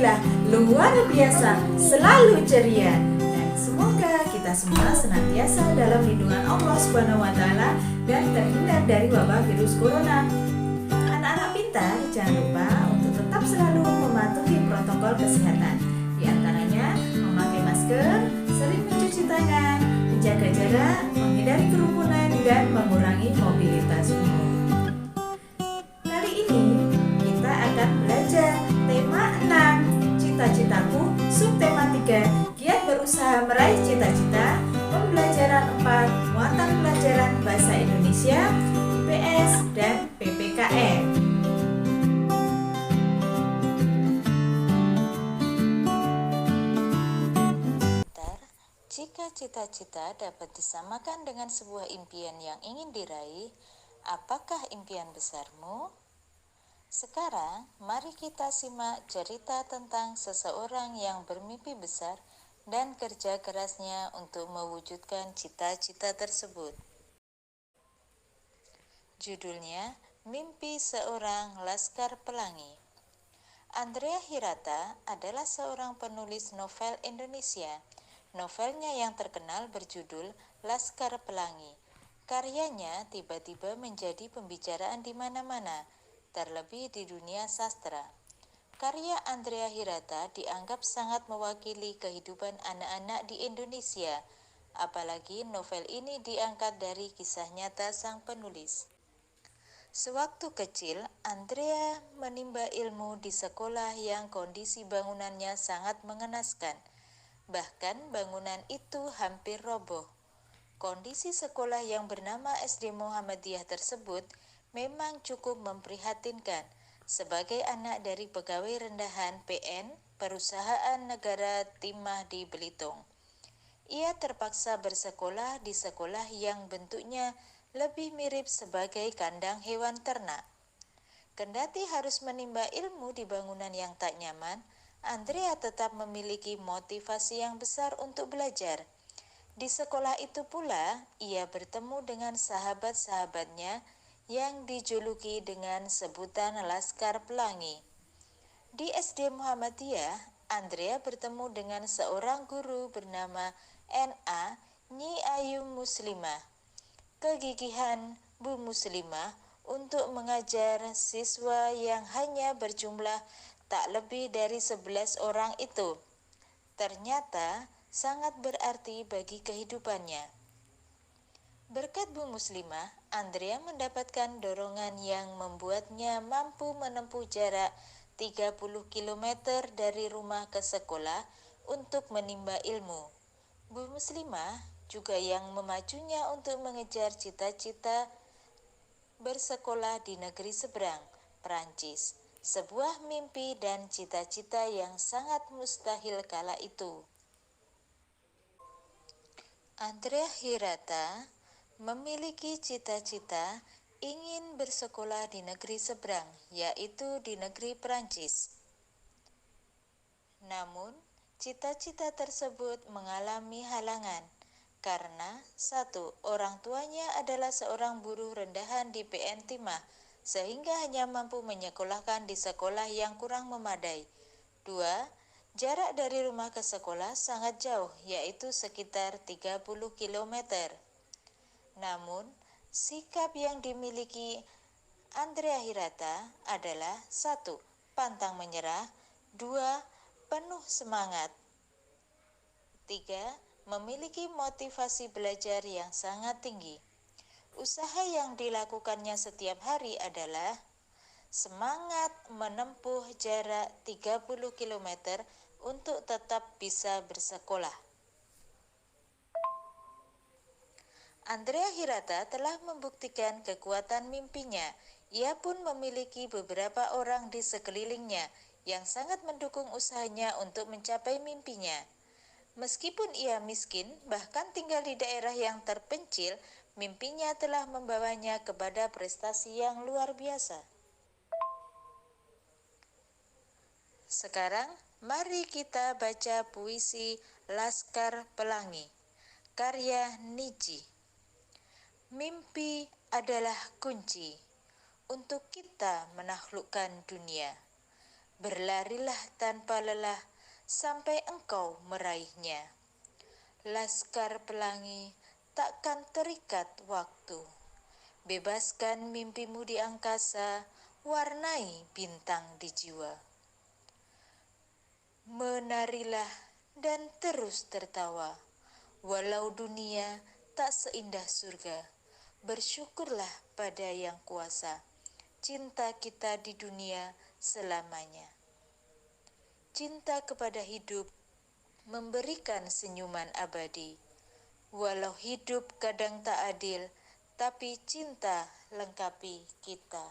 Alhamdulillah, luar biasa, selalu ceria. Dan semoga kita semua senantiasa dalam lindungan Allah Subhanahu wa Ta'ala dan terhindar dari wabah virus corona. Anak-anak pintar, jangan lupa untuk tetap selalu mematuhi protokol kesehatan. Di antaranya memakai masker, sering mencuci tangan, menjaga jarak, menghindari kerumunan, dan mengurangi mobilitas umum. Kali ini kita akan belajar tema 6, cita-citaku, subtema 3, giat berusaha meraih cita-cita, pembelajaran 4, muatan pelajaran bahasa Indonesia, IPS, dan PPKN. Jika cita-cita dapat disamakan dengan sebuah impian yang ingin diraih, apakah impian besarmu? Sekarang, mari kita simak cerita tentang seseorang yang bermimpi besar dan kerja kerasnya untuk mewujudkan cita-cita tersebut. Judulnya, Mimpi Seorang Laskar Pelangi. Andrea Hirata adalah seorang penulis novel Indonesia. Novelnya yang terkenal berjudul Laskar Pelangi. Karyanya tiba-tiba menjadi pembicaraan di mana-mana, terlebih di dunia sastra. Karya Andrea Hirata dianggap sangat mewakili kehidupan anak-anak di Indonesia, apalagi novel ini diangkat dari kisah nyata sang penulis. Sewaktu kecil, Andrea menimba ilmu di sekolah yang kondisi bangunannya sangat mengenaskan. Bahkan bangunan itu hampir roboh. Kondisi sekolah yang bernama SD Muhammadiyah tersebut memang cukup memprihatinkan. Sebagai anak dari pegawai rendahan PN, Perusahaan Negara Timah di Belitung, ia terpaksa bersekolah di sekolah yang bentuknya lebih mirip sebagai kandang hewan ternak. Kendati harus menimba ilmu di bangunan yang tak nyaman, Andrea tetap memiliki motivasi yang besar untuk belajar. Di sekolah itu pula, ia bertemu dengan sahabat-sahabatnya yang dijuluki dengan sebutan Laskar Pelangi. Di SD Muhammadiyah, Andrea bertemu dengan seorang guru bernama N.A. Nyi Ayu Muslimah. Kegigihan Bu Muslimah untuk mengajar siswa yang hanya berjumlah tak lebih dari 11 orang itu ternyata sangat berarti bagi kehidupannya. Berkat Bu Muslimah, Andrea mendapatkan dorongan yang membuatnya mampu menempuh jarak 30 km dari rumah ke sekolah untuk menimba ilmu. Bu Muslimah juga yang memacunya untuk mengejar cita-cita bersekolah di negeri seberang, Prancis. Sebuah mimpi dan cita-cita yang sangat mustahil kala itu. Andrea Hirata memiliki cita-cita ingin bersekolah di negeri seberang, yaitu di negeri Prancis. Namun, cita-cita tersebut mengalami halangan karena 1. Orang tuanya adalah seorang buruh rendahan di PN Timah, sehingga hanya mampu menyekolahkan di sekolah yang kurang memadai. 2. Jarak dari rumah ke sekolah sangat jauh, yaitu sekitar 30 km. Namun, sikap yang dimiliki Andrea Hirata adalah 1. Pantang menyerah, 2. Penuh semangat, 3. Memiliki motivasi belajar yang sangat tinggi. Usaha yang dilakukannya setiap hari adalah semangat menempuh jarak 30 km untuk tetap bisa bersekolah. Andrea Hirata telah membuktikan kekuatan mimpinya. Ia pun memiliki beberapa orang di sekelilingnya yang sangat mendukung usahanya untuk mencapai mimpinya. Meskipun ia miskin, bahkan tinggal di daerah yang terpencil, mimpinya telah membawanya kepada prestasi yang luar biasa. Sekarang, mari kita baca puisi Laskar Pelangi, karya Niji. Mimpi adalah kunci untuk kita menaklukkan dunia. Berlarilah tanpa lelah sampai engkau meraihnya. Laskar Pelangi takkan terikat waktu. Bebaskan mimpimu di angkasa, warnai bintang di jiwa. Menarilah dan terus tertawa, walau dunia tak seindah surga. Bersyukurlah pada yang kuasa, cinta kita di dunia selamanya. Cinta kepada hidup memberikan senyuman abadi. Walau hidup kadang tak adil, tapi cinta lengkapi kita.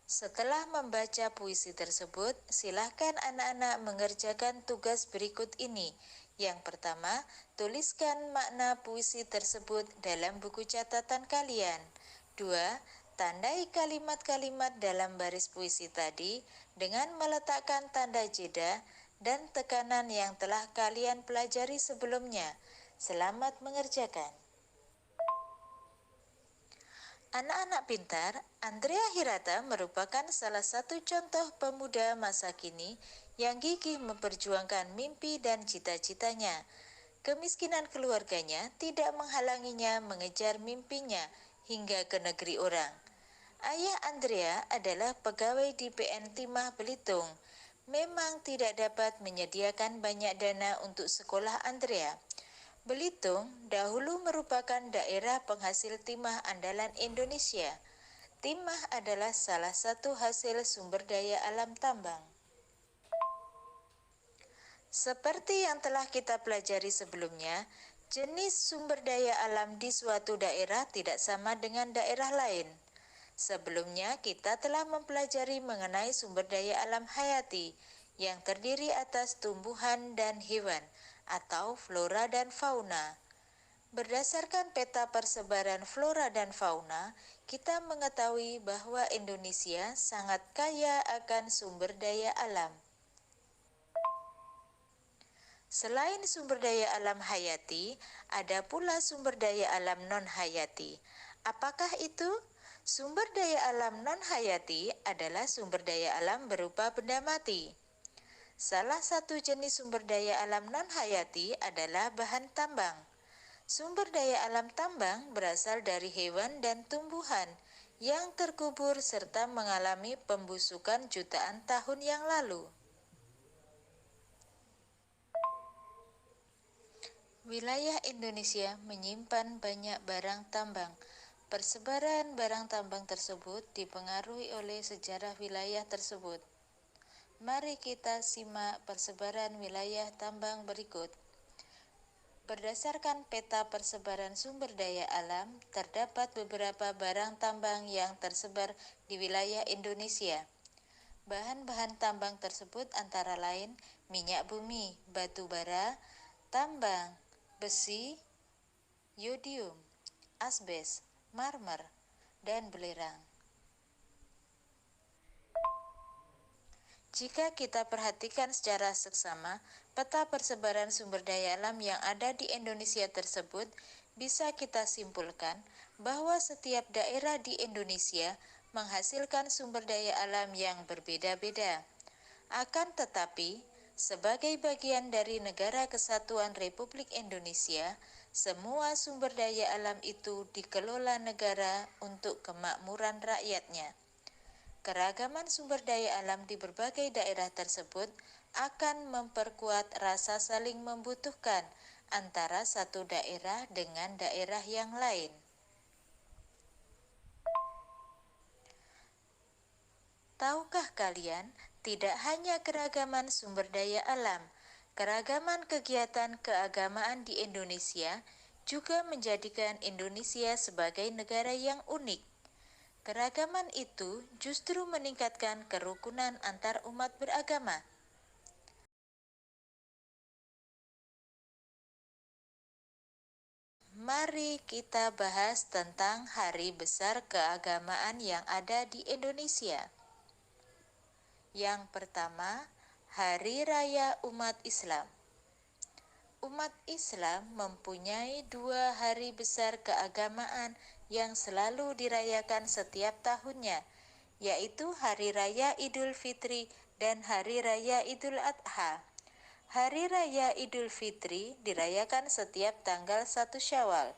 Setelah membaca puisi tersebut, silakan anak-anak mengerjakan tugas berikut ini. Yang pertama, tuliskan makna puisi tersebut dalam buku catatan kalian. 2. Tandai kalimat-kalimat dalam baris puisi tadi dengan meletakkan tanda jeda dan tekanan yang telah kalian pelajari sebelumnya. Selamat mengerjakan. Anak-anak pintar, Andrea Hirata merupakan salah satu contoh pemuda masa kini yang gigih memperjuangkan mimpi dan cita-citanya. Kemiskinan keluarganya tidak menghalanginya mengejar mimpinya hingga ke negeri orang. Ayah Andrea adalah pegawai di PN Timah Belitung. Memang tidak dapat menyediakan banyak dana untuk sekolah Andrea. Belitung dahulu merupakan daerah penghasil timah andalan Indonesia. Timah adalah salah satu hasil sumber daya alam tambang. Seperti yang telah kita pelajari sebelumnya, jenis sumber daya alam di suatu daerah tidak sama dengan daerah lain. Sebelumnya kita telah mempelajari mengenai sumber daya alam hayati yang terdiri atas tumbuhan dan hewan atau flora dan fauna. Berdasarkan peta persebaran flora dan fauna, kita mengetahui bahwa Indonesia sangat kaya akan sumber daya alam. Selain sumber daya alam hayati, ada pula sumber daya alam non-hayati. Apakah itu? Sumber daya alam non-hayati adalah sumber daya alam berupa benda mati. Salah satu jenis sumber daya alam non-hayati adalah bahan tambang. Sumber daya alam tambang berasal dari hewan dan tumbuhan yang terkubur serta mengalami pembusukan jutaan tahun yang lalu. Wilayah Indonesia menyimpan banyak barang tambang. Persebaran barang tambang tersebut dipengaruhi oleh sejarah wilayah tersebut. Mari kita simak persebaran wilayah tambang berikut. Berdasarkan peta persebaran sumber daya alam, terdapat beberapa barang tambang yang tersebar di wilayah Indonesia. Bahan-bahan tambang tersebut antara lain minyak bumi, batu bara, tambang, besi, yodium, asbes, marmer, dan belerang. Jika kita perhatikan secara seksama, peta persebaran sumber daya alam yang ada di Indonesia tersebut, bisa kita simpulkan bahwa setiap daerah di Indonesia menghasilkan sumber daya alam yang berbeda-beda. Akan tetapi, sebagai bagian dari Negara Kesatuan Republik Indonesia, semua sumber daya alam itu dikelola negara untuk kemakmuran rakyatnya. Keragaman sumber daya alam di berbagai daerah tersebut akan memperkuat rasa saling membutuhkan antara satu daerah dengan daerah yang lain. Tahukah kalian, tidak hanya keragaman sumber daya alam, keragaman kegiatan keagamaan di Indonesia juga menjadikan Indonesia sebagai negara yang unik. Keragaman itu justru meningkatkan kerukunan antar umat beragama. Mari kita bahas tentang hari besar keagamaan yang ada di Indonesia. Yang pertama, Hari Raya Umat Islam. Umat Islam mempunyai 2 hari besar keagamaan yang selalu dirayakan setiap tahunnya, yaitu Hari Raya Idul Fitri dan Hari Raya Idul Adha. Hari Raya Idul Fitri dirayakan setiap tanggal 1 Syawal.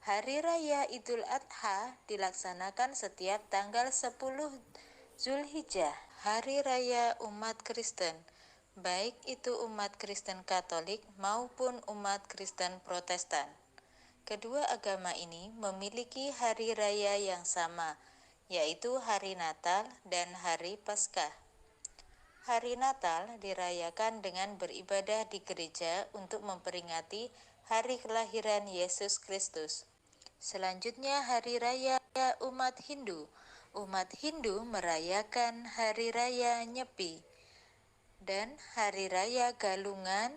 Hari Raya Idul Adha dilaksanakan setiap tanggal 10 Zulhijjah. Hari Raya umat Kristen, baik itu umat Kristen Katolik maupun umat Kristen Protestan. Kedua agama ini memiliki hari raya yang sama, yaitu Hari Natal dan Hari Paskah. Hari Natal dirayakan dengan beribadah di gereja untuk memperingati hari kelahiran Yesus Kristus. Selanjutnya Hari Raya umat Hindu. Umat Hindu merayakan Hari Raya Nyepi dan Hari Raya Galungan,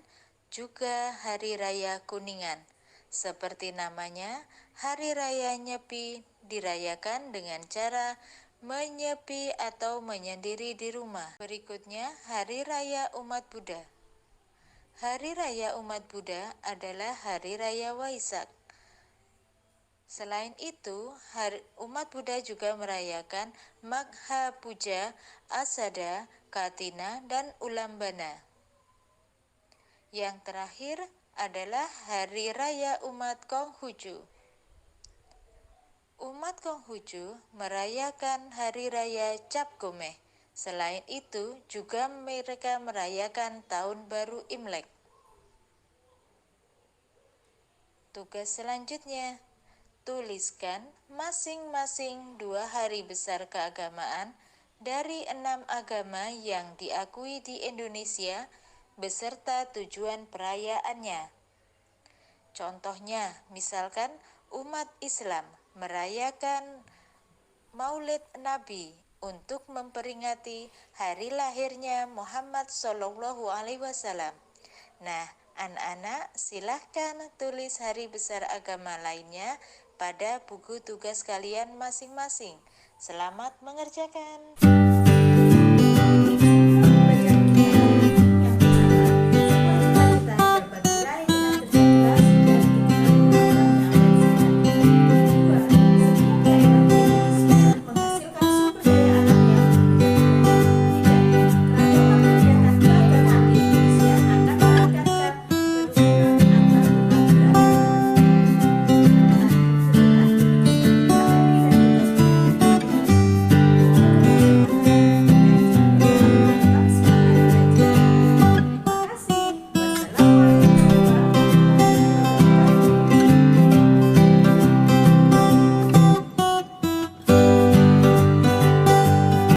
juga Hari Raya Kuningan. Seperti namanya, Hari Raya Nyepi dirayakan dengan cara menyepi atau menyendiri di rumah. Berikutnya, Hari Raya Umat Buddha. Hari Raya Umat Buddha adalah Hari Raya Waisak. Selain itu, umat Buddha juga merayakan Magha Puja, Asada, Katina, dan Ulambana. Yang terakhir adalah Hari Raya Umat Konghucu. Umat Konghucu merayakan Hari Raya Cap Gomeh. Selain itu, juga mereka merayakan Tahun Baru Imlek. Tugas selanjutnya, tuliskan masing-masing 2 hari besar keagamaan dari 6 agama yang diakui di Indonesia beserta tujuan perayaannya. Contohnya, misalkan umat Islam merayakan Maulid Nabi untuk memperingati hari lahirnya Muhammad SAW. Nah, anak-anak silahkan tulis hari besar agama lainnya pada buku tugas kalian masing-masing. Selamat mengerjakan.